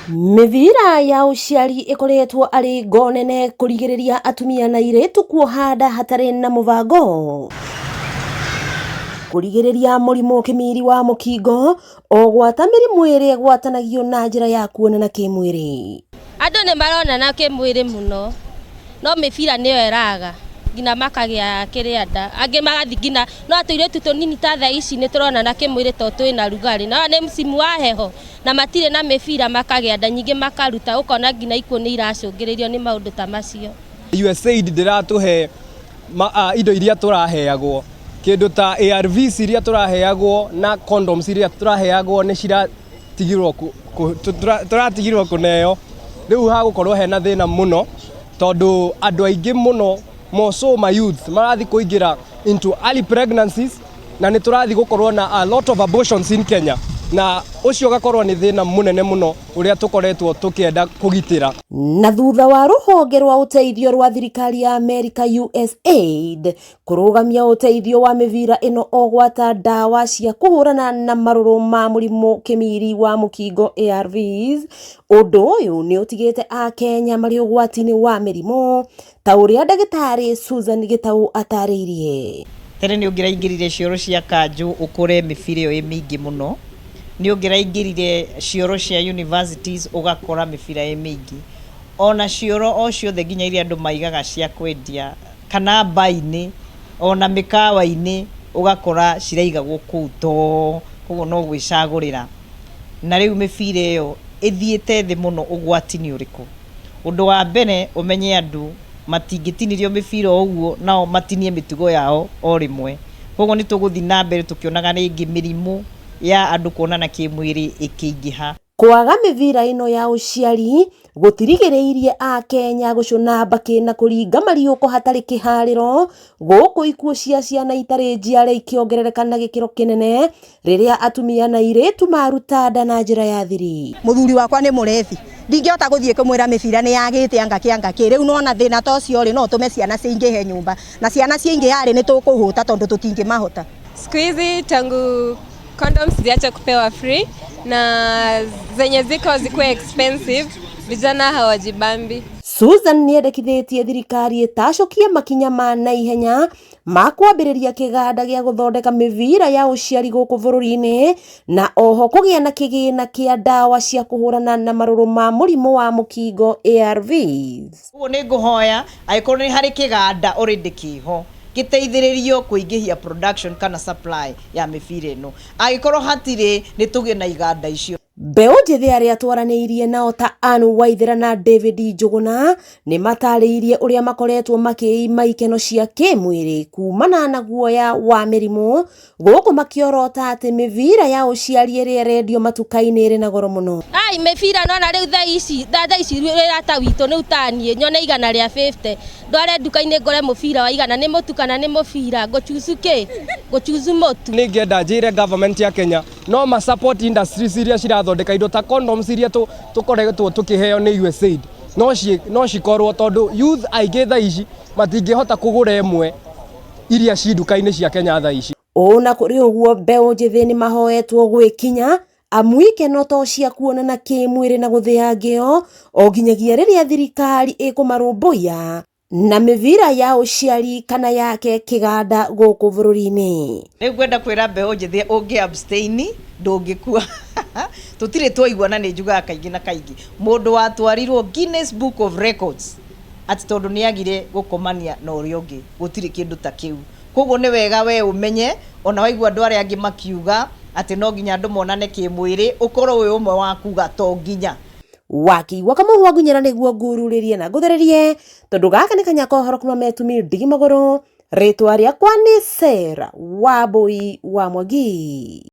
Mĩbira ya ũciari ĩkoretwo arĩ ngo nene kũrigĩrĩria atumia na airĩtu kuoha nda hatarĩ na mũbango, kũrigĩrĩria mũrimũ kĩmiri wa mũkingo, o gwata mĩrimũ ĩrĩa ĩgwatanagio na njĩra ya kuonana kĩmwĩrĩ. Andũ nĩ maronana kĩmwĩrĩ mũno, no mĩbira nĩyo ĩraga ngina makagĩa kĩrĩa nda, angĩ magathi ngina no tũirĩtu tũnini ta thaa ici nĩ tũronana kĩmwĩrĩ to twĩna rugarĩ, no nĩ msimu wa heho na matirĩ na mĩbira makagĩa nda, nyingĩ makaruta, ũkona ngina ikuũ nĩ iracũngĩrĩrio nĩ maũndũ ta macio. USAID ndĩratũhe indo iria tũraheagwo, kĩndũ ta ARVs iria tũraheagwo na condoms iria tũraheagwo nĩ tũratigirwo kũneo. Rĩu hagũkorwo hena thĩna mũno tondũ andũ aingĩ mũno moso my youth marathi kũingĩra into early pregnancies na nĩ tũrathi gũkorwo na a lot of abortions in Kenya, na ũcio gakorwo nĩ thĩna mũnene mũno ũrĩa tũkoretwo tũkĩenda kũgitĩra. Na thutha wa rũhonge rwa ũteithio rwa thirikari ya America USAID kũrũgamia ũteithio wa mĩbira ĩno o gwata ndawa cia kũhũrana na marũrũ ma mũrimũ kĩmiri wa mũkingo ARVs, ũndũ ũyũ nĩ ũtigĩte Akenya marĩ ũgwati-inĩ wa mĩrimũ ta ũrĩa ndagĩtarĩ Susan Gĩtaũ atarĩirie. Tene nĩ ũngĩraingĩrire cioro cia kanjũ ũkore mĩbira ĩyo ĩ mĩingĩ mũno, nĩ ũngĩraingĩrire cioro cia universities ũgakora mĩbira ĩ mĩingĩ, ona cioro o ciothe nginya iria andũ maigaga cia kwendia kana mbainĩ ona mĩkawa-inĩ ũgakora ciraigagwo kũu to, koguo no gwĩcagũrĩra. Na rĩu mĩbira ĩyo ĩthiĩte thĩ mũno, ũgwati-inĩ ũrĩkũ? Ũndũ wa mbere ũmenye andũ matingĩtinirio mĩbira ũguo nao matinie mĩtugo yao o rĩmwe, koguo nĩ tũgũthiĩ na mbere tũkĩonaga rĩngĩ mĩrimũ ya andũ kuonana kĩmwĩrĩ ĩkĩingĩha. Kwaga mĩbira ĩno ya ũciari gũtirigĩrĩirie Akenya gũcũna mbakĩ na kũringa mariũko hatarĩ kĩharĩro, gũkũ ikuũ cia ciana itarĩ njiarĩ ikĩongerereka na gĩkĩro kĩnene rĩrĩa atumia na airĩtu maruta nda na njĩra ya thiri. Mũthuri wakwa nĩ mũrebi, ndingĩhota gũthiĩ kũmwĩra mĩbira nĩ yagĩte anga kĩ, rĩu nona thĩna ta ũcio rĩ no tũme ciana ciingĩhe nyũmba, na ciana ciingĩha rĩ nĩ tũkũhũta tondũ tũtingĩmahota. Siku hizi tangu condoms ziache kupewa free na zenye zikuwe expensive, vijana hawajibambi. Susan nĩendekithĩtie thirikari ĩtacokie makinya ma naihenya ma kwambĩrĩria kĩganda gĩa gũthondeka mĩbira ya ũciari gũkũ bũrũri-inĩ, na oho kũgĩa na kĩgĩna kĩa ndawa cia kũhũrana na marũrũ ma mũrimũ wa mũkingo ARVs. Ũguo nĩ ngũhoya angĩkorwo nĩ harĩ kĩganda already kĩho gĩteithĩrĩrio kũingĩhia production kana supply ya mĩbira ĩno, angĩkorwo hatirĩ nĩ tũgĩe na iganda icio. Mbeũ njĩthĩ arĩa twaranĩirie nao ta Ann Waithera na David Njũgũna nĩ matarĩirie ũrĩa makoretwo makĩima ikeno cia kĩmwĩrĩ kumana na guoya wa mĩrimũ, gũkũ makĩorota atĩ mĩbira ya ũciari ĩrĩa ĩrendio matuka-inĩ ĩrĩ na goro mũno. Mĩbira nona rĩu thaa ici rĩrata witũ nĩ utaniĩ nyone igana rĩa 50, ndware nduka-inĩ ngore mũbira wa igana, nĩ mũtu kana nĩ mũbira, ngũchuzu mũtu. Nĩ ngĩenda njĩre government ya Kenya no ma support industries iria cirathondeka indo ta condoms iria tũkoretwo tũkĩheo nĩ USAID, no cikorwo tondũ youth aingĩ thaa ici matingĩhota kũgũra ĩmwe iria ci nduka-inĩ cia Kenya thaa ici. Ona kũrĩ ũguo mbeũ njĩthĩ nĩ mahoetwo gwĩkinya amu ikeno to cia kuonana kĩmwĩrĩ na gũthĩa ngĩo o nginyagia rĩrĩa thirikari ĩkũmarũmbũiya na mĩbira ya ũciari kana yake kĩganda gũkũ bũrũri-inĩ. Rĩu ngwenda kwĩra mbeũ njĩthĩ ũngĩ abstain ndũngĩkua. Tũtirĩ twaiguana, nĩ njugaga kaingĩ na kaingĩ mũndũ watwarirwo Guinness Book of Records atĩ tondũ nĩ agire gũkomania na ũrĩa ũngĩ, gũtirĩ kĩndũ ta kĩu. Koguo nĩ wega we ũmenye, ona waigua andũ arĩa angĩ makiuga atĩ no nginya andũ monane kĩmwĩrĩ, ũkorwo wĩ ũmwe wa kuga to nginya. Wakĩigua Kamũhũa Ngunyara nĩguo ngururĩrie na ngũthererie, tondũ gaka nĩ kanya kohoro kuma metumi ndigi magũrũ, rĩtwa rĩakwa nĩ Sarah Wambui wa Mwangi.